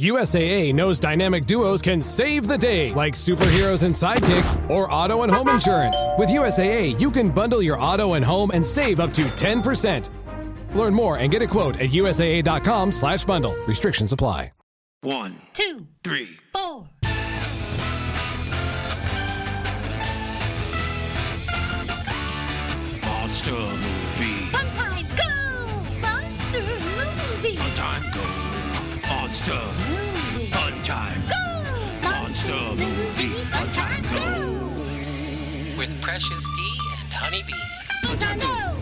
USAA knows dynamic duos can save the day, like superheroes and sidekicks or auto and home insurance. With USAA, you can bundle your auto and home and save up to 10%. Learn more and get a quote at USAA.com/bundle. Restrictions apply. 1, 2, 3, 4. Monster movie. Fun time, go! Monster movie. Fun time, go. Monster Movie. Fun time. Go! Monster movie. Fun time, go. With Precious D and Honeybee. Fun time, go!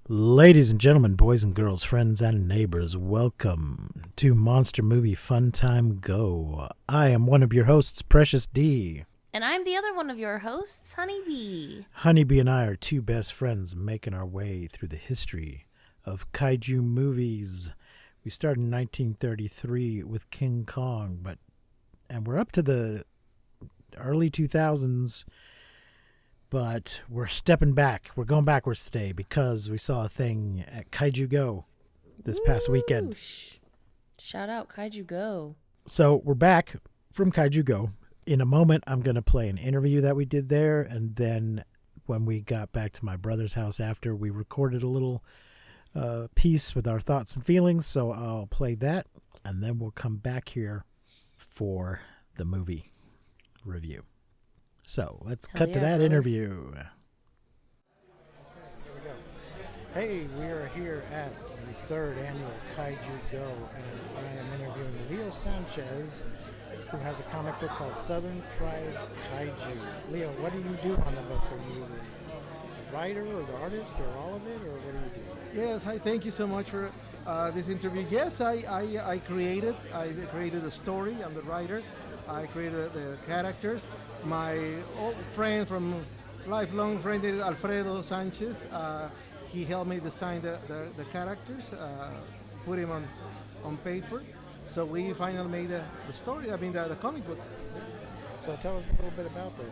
Ladies and gentlemen, boys and girls, friends and neighbors, welcome to Monster Movie Fun Time Go. I am one of your hosts, Precious D. And I'm the other one of your hosts, Honeybee. Honeybee and I are two best friends making our way through the history of kaiju movies. We started in 1933 with King Kong, and we're up to the early 2000s, but we're stepping back. We're going backwards today because we saw a thing at Kaiju Go this past weekend. Shout out Kaiju Go. So we're back from Kaiju Go. In a moment, I'm going to play an interview that we did there, and then when we got back to my brother's house after, we recorded a little piece with our thoughts and feelings, so I'll play that, and then we'll come back here for the movie review. So let's cut to that interview. Here we go. Hey, we are here at the third annual Kaiju Go, and I am interviewing Leo Sanchez, who has a comic book called Southern Fried Kaiju. Leo, what do you do on the book? Are you the writer or the artist or all of it, or what do you do? Yes, hi. Thank you so much for this interview. Yes, I created the story. I'm the writer. I created the characters. My old friend from lifelong friend is Alfredo Sanchez. He helped me design the characters, put him on paper. So we finally made the story. I mean the comic book. So tell us a little bit about the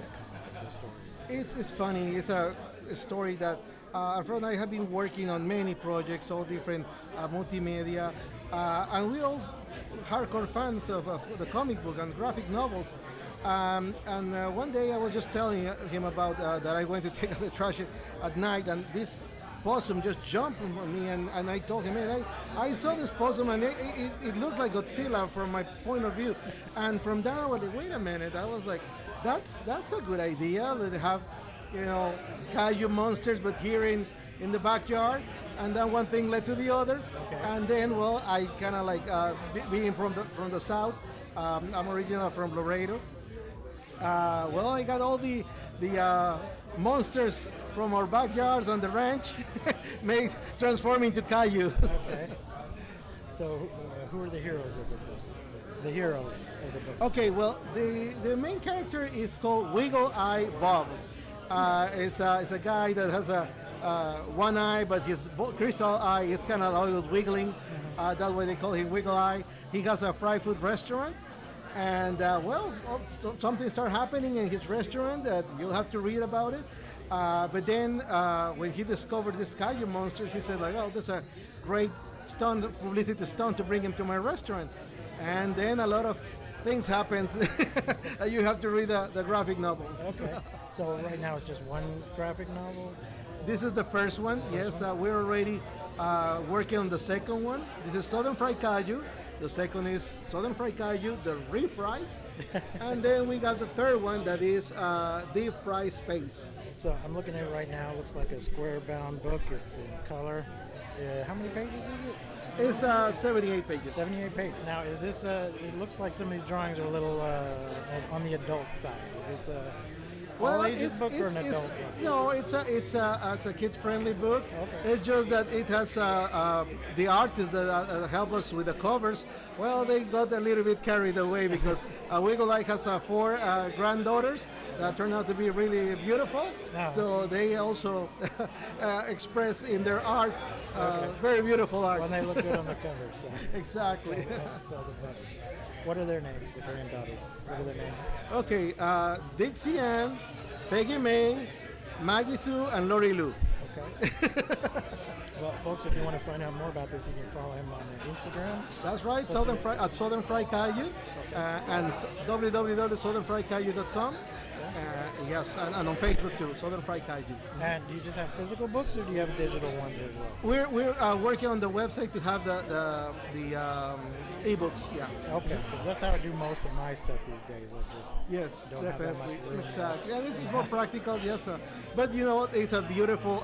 story. It's funny. It's a story that Alfredo and I have been working on many projects, all different multimedia, and we're all hardcore fans of the comic book and graphic novels. And one day I was just telling him about that I went to take out the trash at night, and this possum just jumped on me, and I told him, man, I saw this possum, and it looked like Godzilla from my point of view. And from that I was like, wait a minute. I was like, that's a good idea. That they have, kaiju monsters, but here in the backyard. And then one thing led to the other. Okay. And then, well, I kind of like being from the south. I'm originally from Laredo. Well, I got all the monsters from our backyards on the ranch, transforming to kaiju. Okay. So, who are the heroes of the book? The heroes of the book. Okay. Well, the main character is called Wiggle Eye Bob. It's a guy that has one eye, but his crystal eye is kind of always wiggling. That's why they call him Wiggle Eye. He has a fried food restaurant. And, something started happening in his restaurant that you'll have to read about it. But then when he discovered this kaiju monster, he said, like, oh, that's a great publicity stunt to bring him to my restaurant. And then a lot of things happen that you have to read the graphic novel. Okay. So right now it's just one graphic novel? This is the first one. Yes, we're already working on the second one. This is Southern Fried Kaiju. The second is Southern Fried Kaiju, the refried. And then we got the third one that is Deep Fried Space. So I'm looking at it right now. It looks like a square-bound book. It's in color. How many pages is it? It's 78 pages. 78 pages. Now, is this? It looks like some of these drawings are a little on the adult side. Is this all ages book or an adult book? No, it's a kids-friendly book. Okay. It's just that it has the artists that help us with the covers. Well, they got a little bit carried away because Wiggle Eye has 4 granddaughters that turned out to be really beautiful. Oh. So they also express in their art very beautiful art. Well, they look good on the cover. So. Exactly. So the books. What are their names, the granddaughters? What are their names? Okay, Dixie Ann, Peggy May, Maggie Sue, and Lori Lou. Okay. Well, folks, if you want to find out more about this, you can follow him on Instagram. That's right, Southern Fry at Southern Fry Kaiju, and www.southernfrykaiju.com. Yes, and on Facebook too, Southern Fry Kaiju. And do you just have physical books, or do you have digital ones as well? We're working on the website to have the ebooks. Yeah. Okay, because that's how I do most of my stuff these days. I just Yes, don't have that definitely, much room. exactly. Yeah, this is more practical. Yes, but you know what? It's a beautiful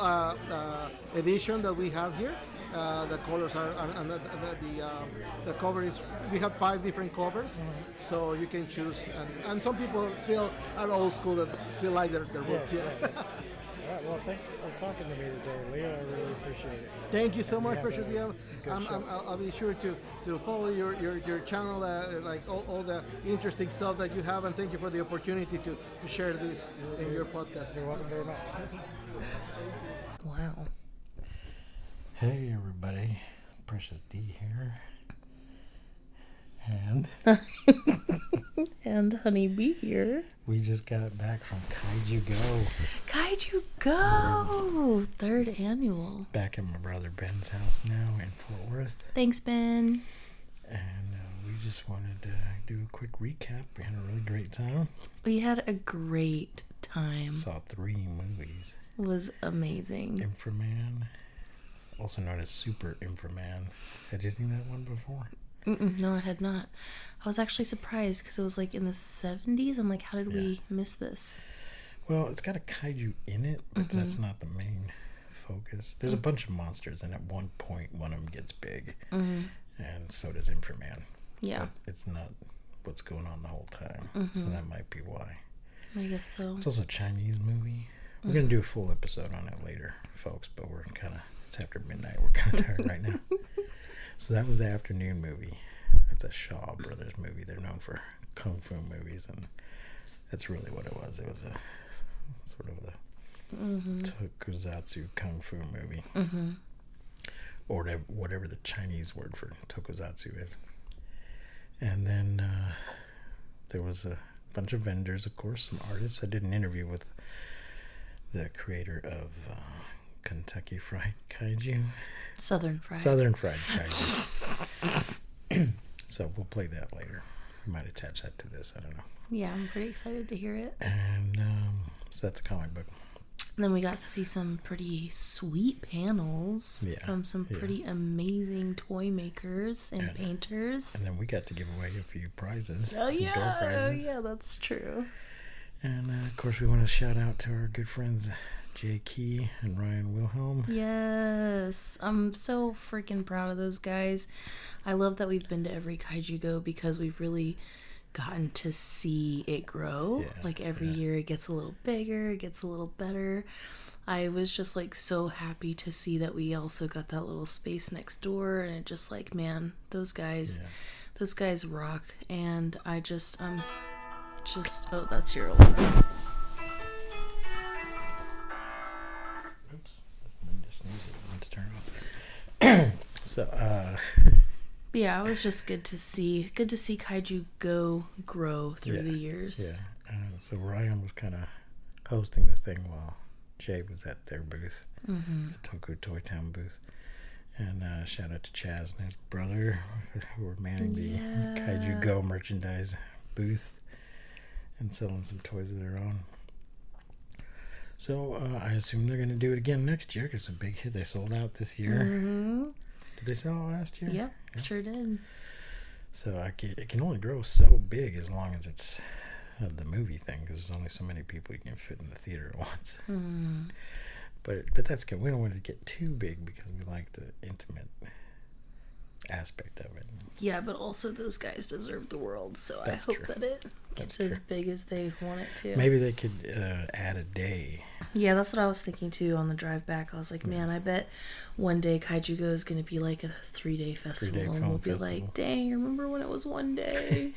edition that we have here. The colors are and the cover is. We have 5 different covers, so you can choose. And some people still are old school that still like their books. Yeah. All right, well, thanks for talking to me today, Leo. I really appreciate it. Thank you so And much, have Precious a Deal. good show. I'll be sure to follow your channel, like all the interesting stuff that you have, and thank you for the opportunity to share this in your podcast. You're welcome very much. Wow. Hey, everybody. Precious D here. And And Honeybee here. we just got back from Kaiju Go. Kaiju Go! 3rd annual. Back at my brother Ben's house now in Fort Worth. Thanks, Ben. And we just wanted to do a quick recap. We had a really great time. We had a great time. Saw 3 movies. It was amazing. Infra-man, also known as Super Infre-Man. Had you seen that one before? No, I had not. I was actually surprised because it was like in the 70s. I'm like, how did we miss this? Well, it's got a kaiju in it, but that's not the main focus. There's a bunch of monsters, and at one point, one of them gets big, and so does Infra-man. Yeah, But it's not what's going on the whole time, so that might be why. I guess so. It's also a Chinese movie. We're going to do a full episode on it later, folks, but it's after midnight. We're kind of tired right now. So that was the afternoon movie. It's a Shaw Brothers movie. They're known for kung fu movies, and that's really what it was. It was a sort of a tokusatsu kung fu movie, or whatever the Chinese word for tokusatsu is. And then there was a bunch of vendors, of course, some artists. I did an interview with the creator of Kentucky Fried Kaiju. Southern Fried. Southern Fried Kaiju. So we'll play that later. We might attach that to this. I don't know. Yeah, I'm pretty excited to hear it. And so that's a comic book. And then we got to see some pretty sweet panels from some pretty amazing toy makers and painters. And then we got to give away a few prizes. Door prizes. Yeah, that's true. And of course, we want to shout out to our good friends Jay Key and Ryan Wilhelm. Yes, I'm so freaking proud of those guys. I love that we've been to every Kaiju Go because we've really gotten to see it grow. Like every year it gets a little bigger, it gets a little better. I was just like so happy to see that we also got that little space next door, and it just like, man, those guys rock. And I'm just oh, that's your alarm. Oops, I just sneezed it. I meant to turn it off. So, yeah, it was just good to see Kaiju Go grow through the years. Yeah. So Ryan was kind of hosting the thing while Jay was at their booth, the Toku Toy Town booth. And shout out to Chaz and his brother who were manning the Kaiju Go merchandise booth and selling some toys of their own. So I assume they're going to do it again next year because it's a big hit. They sold out this year. Did they sell out last year? Yeah, sure did. So it can only grow so big as long as it's the movie thing, because there's only so many people you can fit in the theater at once. But that's good. We don't want it to get too big because we like the intimate aspect of it. Yeah, but also those guys deserve the world, so That's I hope true. that it gets as big as they want it to. Maybe they could add a day. Yeah, that's what I was thinking too on the drive back. I was like, man, I bet one day Kaiju Go is going to be like a 3-day festival, and film we'll be festival. like, dang, remember when it was one day?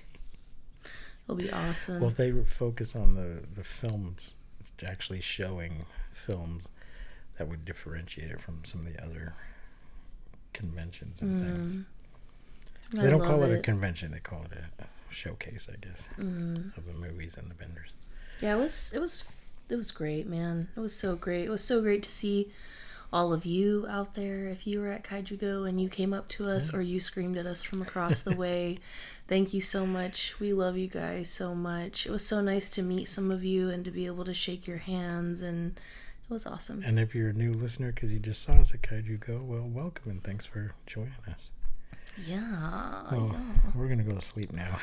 It'll be awesome. Well, if they focus on the films, actually showing films, that would differentiate it from some of the other conventions and things. 'Cause they don't call it a convention; they call it a showcase, I guess, of the movies and the vendors. Yeah, it was great, man. It was so great. It was so great to see all of you out there, if you were at Kaiju Go and you came up to us or you screamed at us from across the way, thank you so much. We love you guys so much. It was so nice to meet some of you and to be able to shake your hands, and it was awesome. And if you're a new listener because you just saw us at Kaiju Go, well, welcome and thanks for joining us. Yeah. Well, we're going to go to sleep now.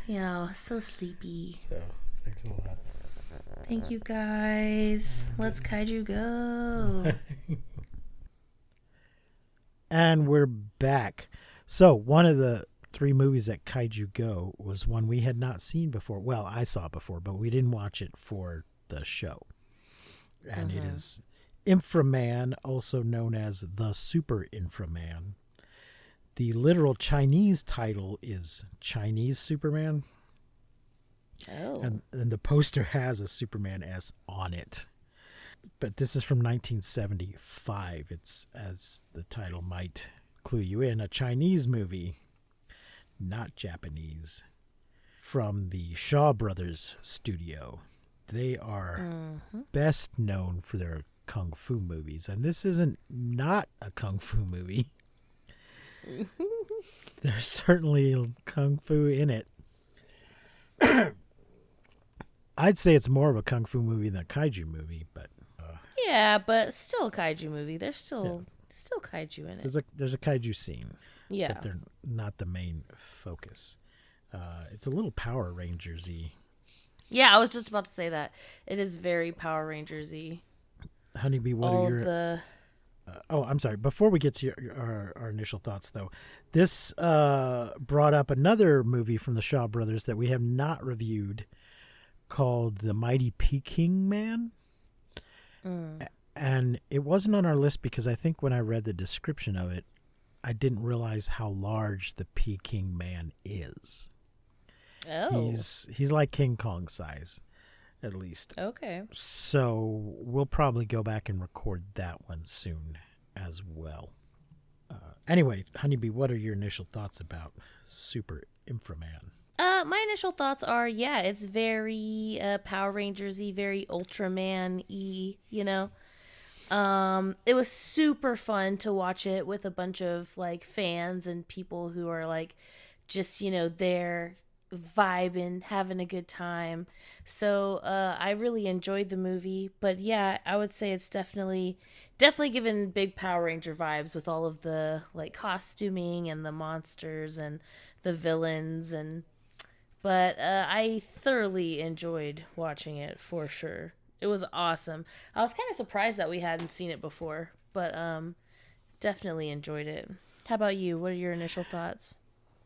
Yeah, so sleepy. So, thanks a lot. Thank you guys. Let's Kaiju Go. And we're back. So, one of the 3 movies at Kaiju Go was one we had not seen before. Well, I saw it before, but we didn't watch it for the show. And it is Infra-man, also known as the Super Infre-Man. The literal Chinese title is Chinese Superman. Oh. And the poster has a Superman S on it. But this is from 1975. It's, as the title might clue you in, a Chinese movie, not Japanese, from the Shaw Brothers studio. They are best known for their kung fu movies. And this isn't not a kung fu movie. There's certainly kung fu in it. I'd say it's more of a kung fu movie than a kaiju movie, but yeah, but still a kaiju movie. There's still kaiju in it. There's a kaiju scene. Yeah, but they're not the main focus. It's a little Power Rangers-y. Yeah, I was just about to say that. It is very Power Rangers-y. Honeybee, what All are your... I'm sorry. Before we get to our initial thoughts, though, this brought up another movie from the Shaw Brothers that we have not reviewed called The Mighty Peking Man. And it wasn't on our list because I think when I read the description of it, I didn't realize how large the Peking Man is. Oh. He's like King Kong size, at least. Okay. So we'll probably go back and record that one soon as well. Anyway, Honeybee, what are your initial thoughts about Super Infra-Man? My initial thoughts are, yeah, it's very Power Rangers-y, very Ultraman-y, you know. It was super fun to watch it with a bunch of like fans and people who are like just, you know, there vibing, having a good time. So I really enjoyed the movie. But yeah, I would say it's definitely given big Power Ranger vibes with all of the like costuming and the monsters and the villains but I thoroughly enjoyed watching it for sure. It was awesome. I was kind of surprised that we hadn't seen it before, but definitely enjoyed it. How about you? What are your initial thoughts?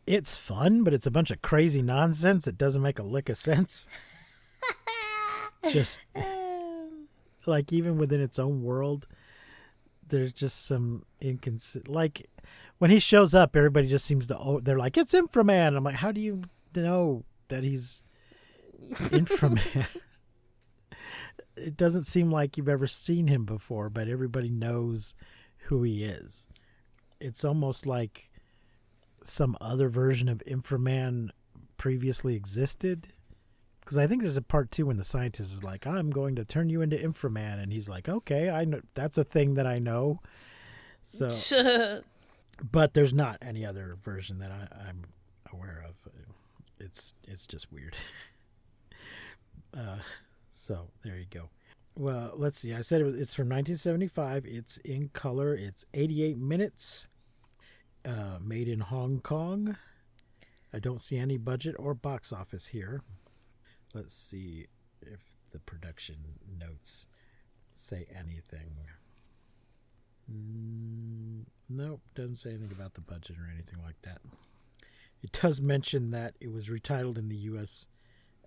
It's fun, but it's a bunch of crazy nonsense. It doesn't make a lick of sense. Just like even within its own world, there's just some like when he shows up, everybody just seems to they're like, it's Infra-man. I'm like, how do you know that he's Infra-man? It doesn't seem like you've ever seen him before, but everybody knows who he is. It's almost like some other version of Infra-man previously existed. Because I think there's a part 2 when the scientist is like, I'm going to turn you into Infra-man. And he's like, okay, I know that's a thing that I know. So, but there's not any other version that I'm aware of. It's just weird. So there you go. Well, let's see. I said it's from 1975. It's in color. It's 88 minutes. Made in Hong Kong. I don't see any budget or box office here. Let's see if the production notes say anything. Nope, doesn't say anything about the budget or anything like that. It does mention that it was retitled in the U.S.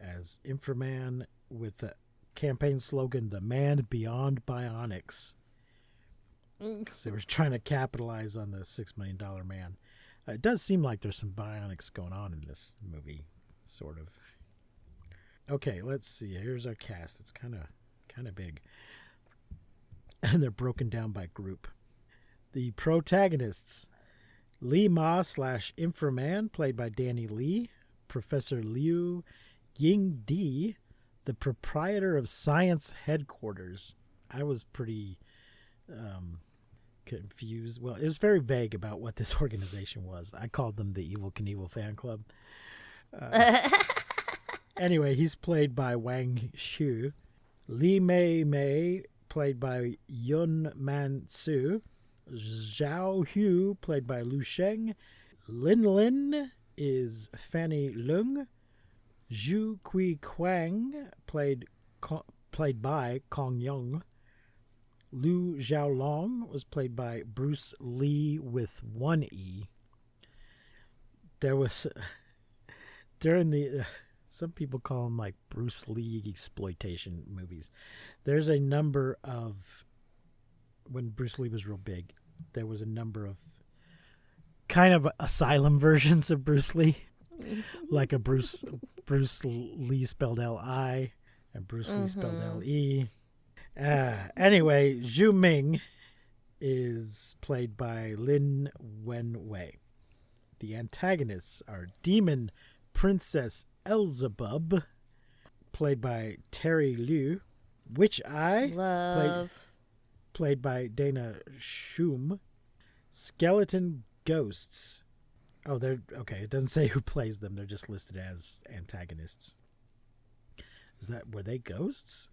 as Infra-man with the campaign slogan, The Man Beyond Bionics. Because they were trying to capitalize on the $6 million man. It does seem like there's some bionics going on in this movie, sort of. Okay, let's see. Here's our cast. It's kind of big. And they're broken down by group. The protagonists, Li Ma / Infra-man, played by Danny Lee. Professor Liu Ying Di, the proprietor of Science Headquarters. I was pretty confused. Well, it was very vague about what this organization was. I called them the Evil Knievel Fan Club. Anyway, he's played by Wang Xu. Li Mei Mei, played by Yun Man Su. Zhao Hu, played by Lu Sheng. Lin Lin is Fanny Lung. Zhu Kui Kwang, played by Kong Young. Lu Xiaolong was played by Bruce Lee with one E. There was, during the, some people call them like Bruce Lee exploitation movies. There's a number of, when Bruce Lee was real big, there was a number of kind of asylum versions of Bruce Lee. Like a Bruce Lee spelled L-I and Bruce Lee spelled L-E. Anyway, Zhu Ming is played by Lin Wenwei. The antagonists are Demon Princess Elzebub, played by Terry Liu. Witch Eye, played by Dana Schum. Skeleton Ghosts. Oh, they're okay. It doesn't say who plays them. They're just listed as antagonists. Were they ghosts?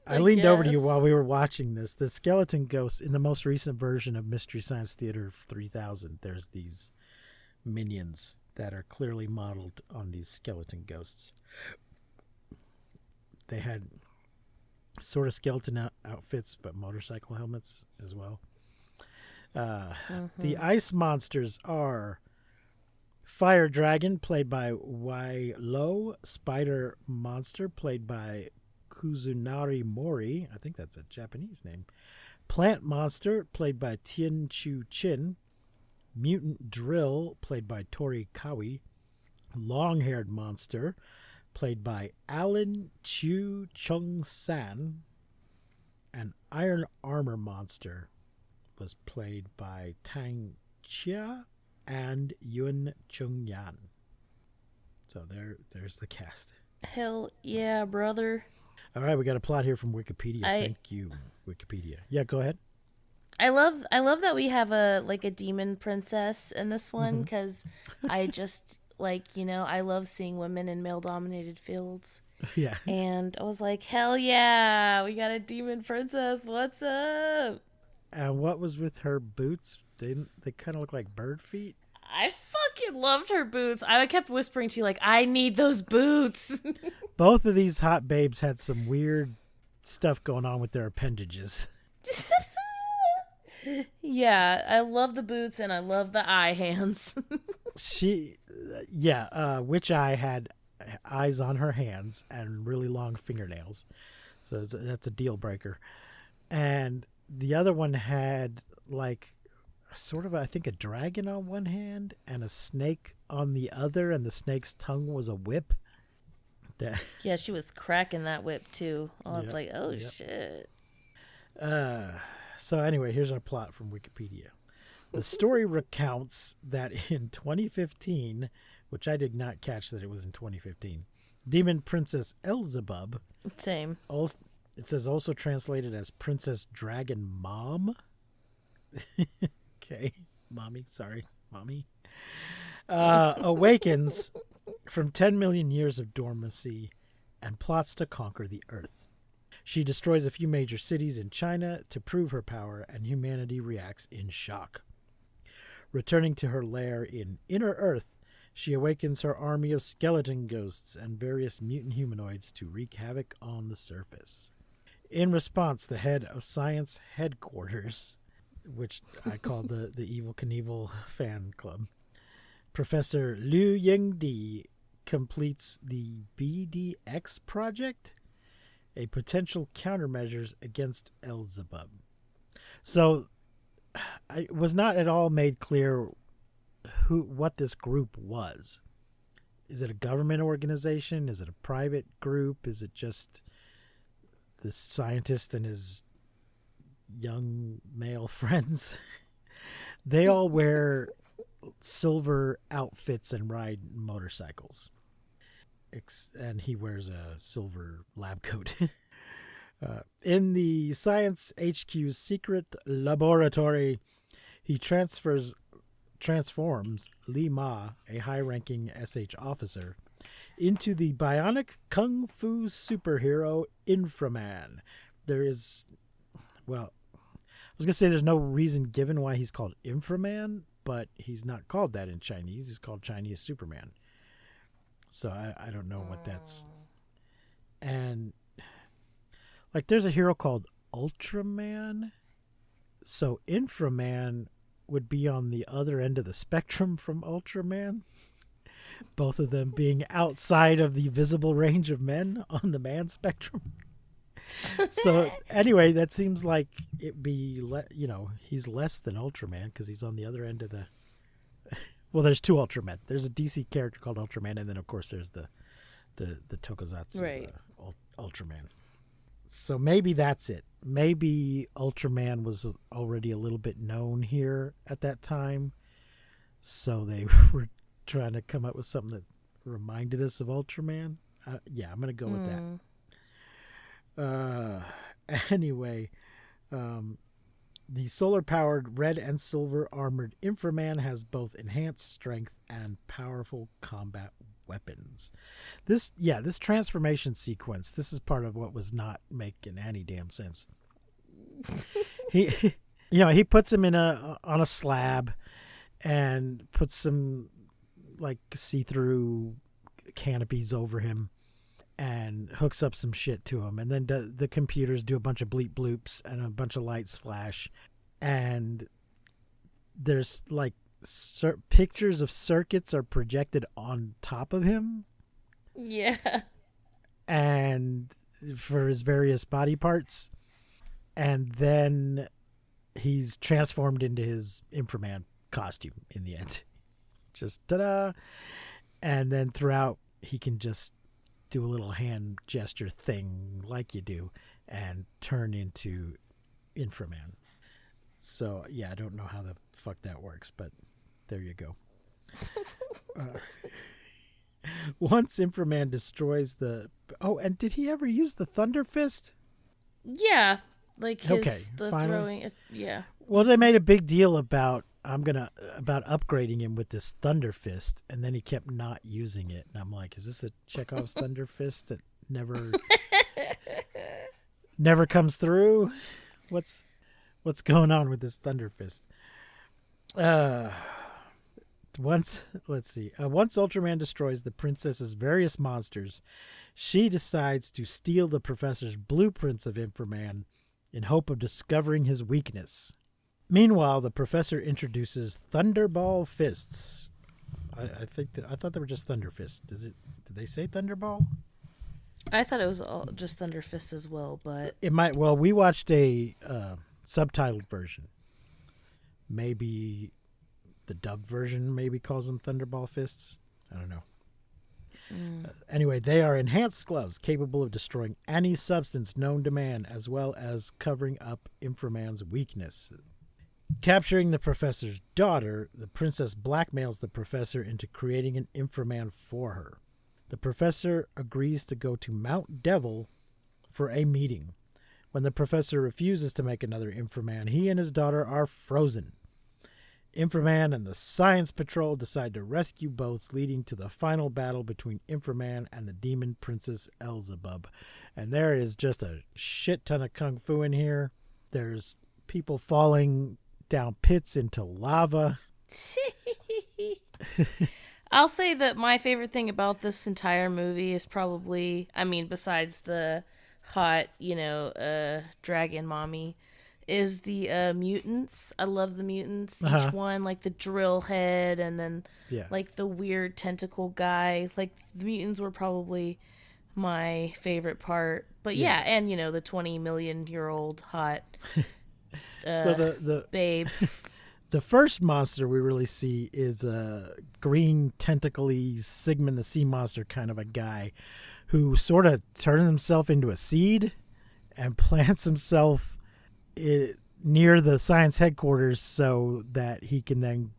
I leaned over to you while we were watching this. The skeleton ghosts in the most recent version of Mystery Science Theater 3000. There's these minions that are clearly modeled on these skeleton ghosts. They had sort of skeleton outfits, but motorcycle helmets as well. The ice monsters are Fire Dragon, played by Wai Lo. Spider Monster, played by Kuzunari Mori. I think that's a Japanese name. Plant Monster, played by Tien Chu Chin. Mutant Drill, played by Tori Kawi. Long-haired Monster, played by Alan Chu Chung San. And Iron Armor Monster was played by Tang Chia and Yun Chung Yan. So there's the cast. Hell yeah, brother. All right, we got a plot here from Wikipedia. Thank you, Wikipedia. Yeah, go ahead. I love that we have a demon princess in this one, because I just I love seeing women in male dominated fields. Yeah. And I was like, hell yeah, we got a demon princess. What's up? And what was with her boots? They kind of look like bird feet. I fucking loved her boots. I kept whispering to you, I need those boots. Both of these hot babes had some weird stuff going on with their appendages. Yeah, I love the boots and I love the eye hands. Witch Eye had eyes on her hands and really long fingernails. So that's a deal breaker. And the other one had sort of, I think, a dragon on one hand and a snake on the other, and the snake's tongue was a whip. Yeah, she was cracking that whip too. I was shit. So anyway, here's our plot from Wikipedia. The story recounts that in 2015, which I did not catch that it was in 2015, Demon Princess Elzebub. Same. It says also translated as Princess Dragon Mom. Okay. Mommy. Sorry. Mommy. Awakens from 10 million years of dormancy and plots to conquer the Earth. She destroys a few major cities in China to prove her power, and humanity reacts in shock. Returning to her lair in Inner Earth, she awakens her army of skeleton ghosts and various mutant humanoids to wreak havoc on the surface. In response, the head of Science Headquarters, which I call the Evil Knievel Fan Club, Professor Liu Yingdi, completes the BDX project, a potential countermeasures against Elzebub. So it was not at all made clear what this group was. Is it a government organization? Is it a private group? Is it just this scientist and his young male friends? They all wear silver outfits and ride motorcycles. And he wears a silver lab coat. In the Science HQ's secret laboratory, he transforms Li Ma, a high-ranking SH officer, into the bionic kung fu superhero Infra-man. There is, well, I was going to say there's no reason given why he's called Infra-man, but he's not called that in Chinese. He's called Chinese Superman. So I don't know what that's. And like there's a hero called Ultraman. So Infra-man would be on the other end of the spectrum from Ultraman. Both of them being outside of the visible range of men on the man spectrum. So anyway, that seems like it'd be, he's less than Ultraman because he's on the other end of the. Well, there's two Ultramen. There's a DC character called Ultraman, and then of course there's the Tokusatsu Right. Ultraman. So maybe that's it. Maybe Ultraman was already a little bit known here at that time, so they were trying to come up with something that reminded us of Ultraman. Yeah, I'm gonna go with that. Anyway, the solar-powered red and silver armored Infra-man has both enhanced strength and powerful combat weapons. This transformation sequence, this is part of what was not making any damn sense. He puts him on a slab and puts some like see-through canopies over him and hooks up some shit to him, and then the computers do a bunch of bleep bloops and a bunch of lights flash, and there's like pictures of circuits are projected on top of him. Yeah. And for his various body parts, and then he's transformed into his Infra-man costume in the end. Just ta-da! And then throughout, he can just do a little hand gesture thing like you do and turn into Infra-man. So, yeah, I don't know how the fuck that works, but there you go. Once Infra-man destroys the... Oh, and did he ever use the Thunder Fist? Yeah. Like his, finally. throwing... Yeah. Well, they made a big deal about upgrading him with this Thunder Fist, and then he kept not using it. And I'm like, is this a Chekhov's Thunder Fist that never comes through? What's going on with this Thunder Fist? Once Ultraman destroys the princess's various monsters, she decides to steal the professor's blueprints of Infra-man in hope of discovering his weakness. Meanwhile, the professor introduces Thunderball fists. I thought they were just Thunder Fists. Did they say Thunderball? I thought it was just Thunder Fist as well, but It might. Well, we watched a subtitled version. Maybe the dubbed version maybe calls them Thunderball fists. I don't know. Anyway, they are enhanced gloves capable of destroying any substance known to man, as well as covering up Infra-man's weakness. Capturing the professor's daughter, the princess blackmails the professor into creating an Infra-man for her. The professor agrees to go to Mount Devil for a meeting. When the professor refuses to make another Infra-man, he and his daughter are frozen. Infra-man and the Science Patrol decide to rescue both, leading to the final battle between Infra-man and the demon princess Elzebub. And there is just a shit ton of kung fu in here. There's people falling down pits into lava. I'll say that my favorite thing about this entire movie is probably, besides the hot, dragon mommy, is the mutants. I love the mutants. Each one, like the drill head and then like the weird tentacle guy. Like the mutants were probably my favorite part. But and the 20 million year old hot so the babe. The first monster we really see is a green tentacly Sigmund the Sea Monster kind of a guy who sort of turns himself into a seed and plants himself near the science headquarters so that he can then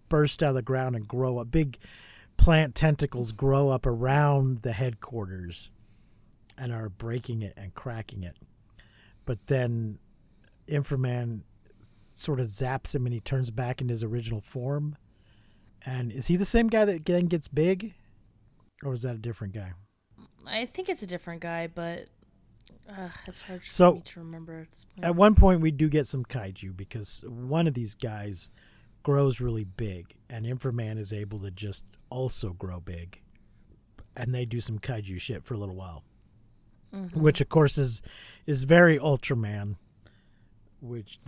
burst out of the ground and grow up. Big plant tentacles grow up around the headquarters and are breaking it and cracking it. but then Infra-man sort of zaps him and he turns back into his original form. And is he the same guy that then gets big? Or is that a different guy? I think it's a different guy, but it's hard for So, me to remember at this point. At one point, we do get some kaiju because one of these guys grows really big, and Infra-man is able to just also grow big. And they do some kaiju shit for a little while. Mm-hmm. Which, of course, is very Ultraman, which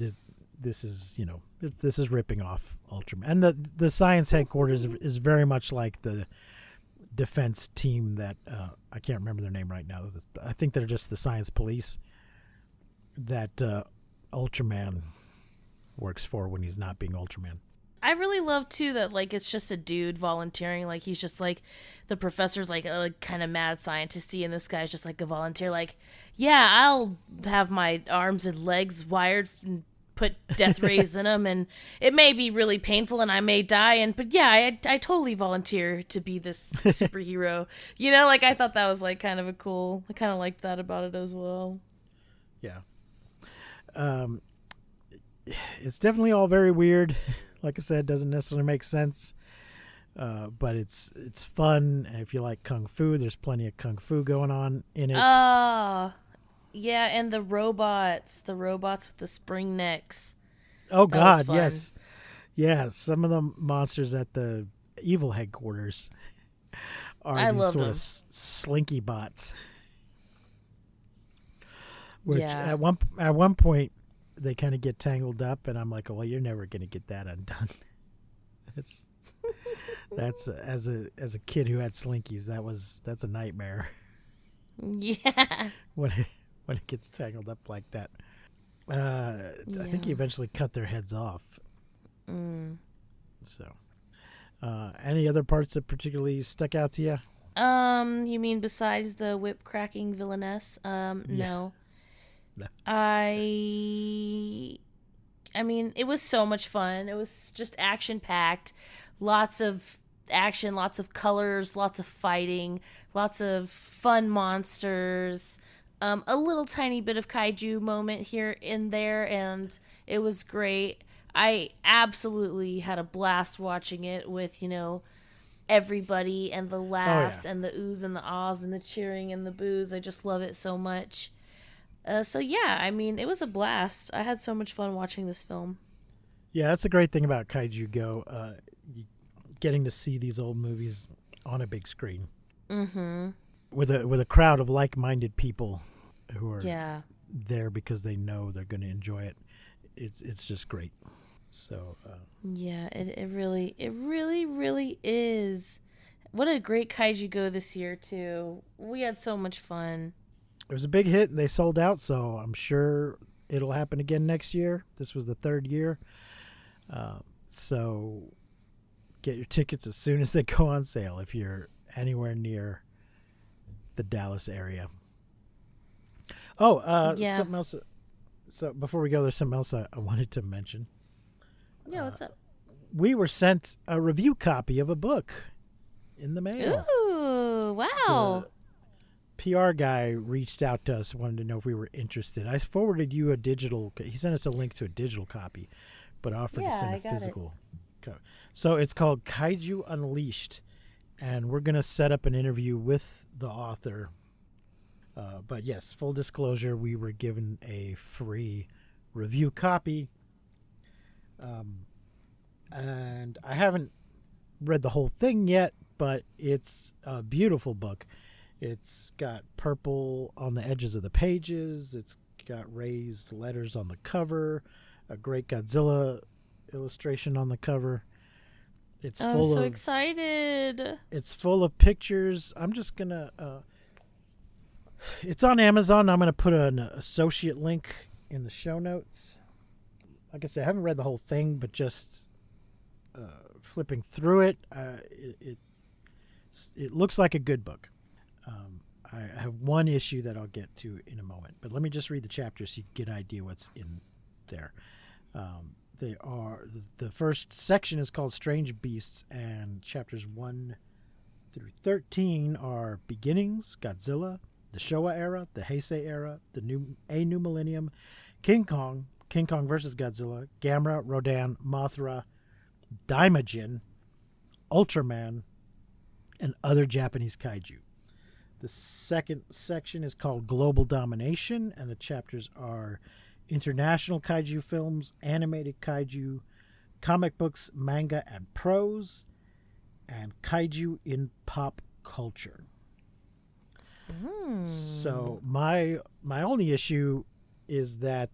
this is, this is ripping off Ultraman. And the science headquarters is very much like the defense team that I can't remember their name right now. I think they're just the science police that Ultraman works for when he's not being Ultraman. I really love too that like it's just a dude volunteering. Like he's just like the professor's like a kind of mad scientisty, and this guy's just like a volunteer. Like, yeah, I'll have my arms and legs wired and put death rays in them, and it may be really painful, and I may die. But yeah, I totally volunteer to be this superhero. Like I thought that was like kind of a cool. I kind of liked that about it as well. Yeah. It's definitely all very weird. Like I said, doesn't necessarily make sense, but it's fun. And if you like kung fu, there's plenty of kung fu going on in it. Yeah, and the robots with the spring necks. Oh God, yes, yeah. Some of the monsters at the evil headquarters are these sort of slinky bots. Which at one point they kind of get tangled up, and I'm like, oh, well, you're never going to get that undone. That's as a kid who had slinkies, that's a nightmare. Yeah. When it gets tangled up like that. I think he eventually cut their heads off. So, any other parts that particularly stuck out to you? You mean besides the whip cracking villainess? No. I mean, it was so much fun. It was just action-packed. Lots of action, lots of colors, lots of fighting, lots of fun monsters. A little tiny bit of kaiju moment here in there, and it was great. I absolutely had a blast watching it with, everybody and the laughs and the oohs and the ahs and the cheering and the boos. I just love it so much. So yeah, I mean, it was a blast. I had so much fun watching this film. Yeah, that's the great thing about Kaiju Go, getting to see these old movies on a big screen. Mm-hmm. With a crowd of like-minded people who are there because they know they're going to enjoy it. It's just great. So yeah, it really is. What a great Kaiju Go this year too. We had so much fun. It was a big hit, and they sold out, so I'm sure it'll happen again next year. This was the third year. So get your tickets as soon as they go on sale if you're anywhere near the Dallas area. Something else. So before we go, there's something else I wanted to mention. Yeah, what's up? We were sent a review copy of a book in the mail. Ooh, wow. PR guy reached out to us, wanted to know if we were interested. I forwarded you a digital. He sent us a link to a digital copy, but offered to send a physical copy. So it's called Kaiju Unleashed, and we're going to set up an interview with the author. But yes, full disclosure, we were given a free review copy. And I haven't read the whole thing yet, but it's a beautiful book. It's got purple on the edges of the pages. It's got raised letters on the cover, a great Godzilla illustration on the cover. I'm so excited. It's full of pictures. I'm just going to... it's on Amazon. I'm going to put an associate link in the show notes. Like I said, I haven't read the whole thing, but just flipping through it, it looks like a good book. I have one issue that I'll get to in a moment, but let me just read the chapters so you get an idea what's in there. They are the first section is called Strange Beasts, and chapters 1 through 13 are Beginnings, Godzilla, the Showa era, the Heisei era, the New Millennium, King Kong vs. Godzilla, Gamera, Rodan, Mothra, Daimajin, Ultraman, and other Japanese kaiju. The second section is called Global Domination, and the chapters are international kaiju films, animated kaiju, comic books, manga, and prose, and kaiju in pop culture. So my only issue is that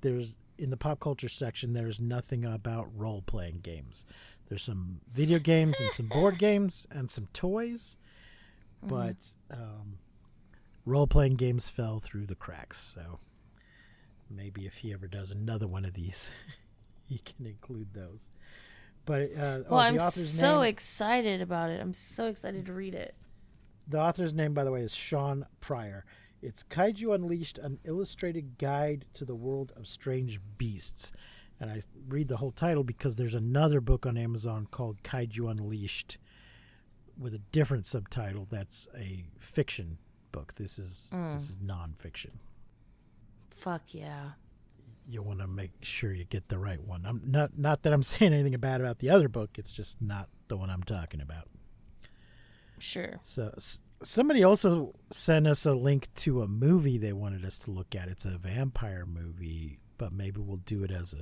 in the pop culture section, there's nothing about role-playing games. There's some video games and some board games and some toys, but role-playing games fell through the cracks. So maybe if he ever does another one of these, he can include those. But I'm so excited about it. I'm so excited to read it. The author's name, by the way, is Sean Pryor. It's Kaiju Unleashed, an illustrated guide to the world of strange beasts. And I read the whole title because there's another book on Amazon called Kaiju Unleashed with a different subtitle that's a fiction book. This is nonfiction. Fuck yeah. You want to make sure you get the right one. I'm not that I'm saying anything bad about the other book. It's just not the one I'm talking about. Sure. So somebody also sent us a link to a movie they wanted us to look at. It's a vampire movie, but maybe we'll do it as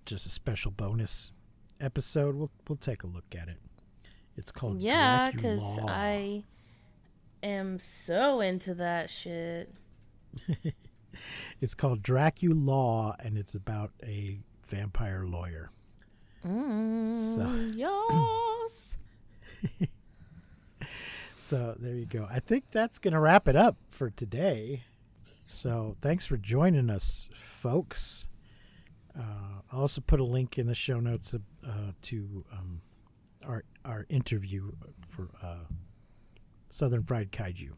just a special bonus episode. We'll take a look at it. It's called Dracula. Because I am so into that shit. It's called Dracula, and it's about a vampire lawyer. Yes. So there you go. I think that's going to wrap it up for today. So thanks for joining us, folks. I'll also put a link in the show notes to our interview for Southern Fried Kaiju.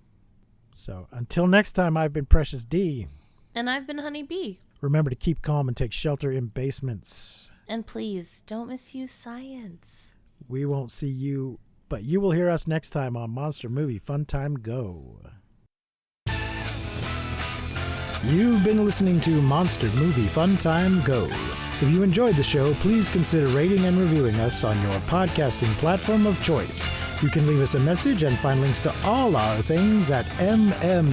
So until next time, I've been Precious D. And I've been Honey Bee. Remember to keep calm and take shelter in basements. And please, don't misuse science. We won't see you, but you will hear us next time on Monster Movie Fun Time Go. You've been listening to Monster Movie Fun Time Go. If you enjoyed the show, please consider rating and reviewing us on your podcasting platform of choice. You can leave us a message and find links to all our things at mmftg.com.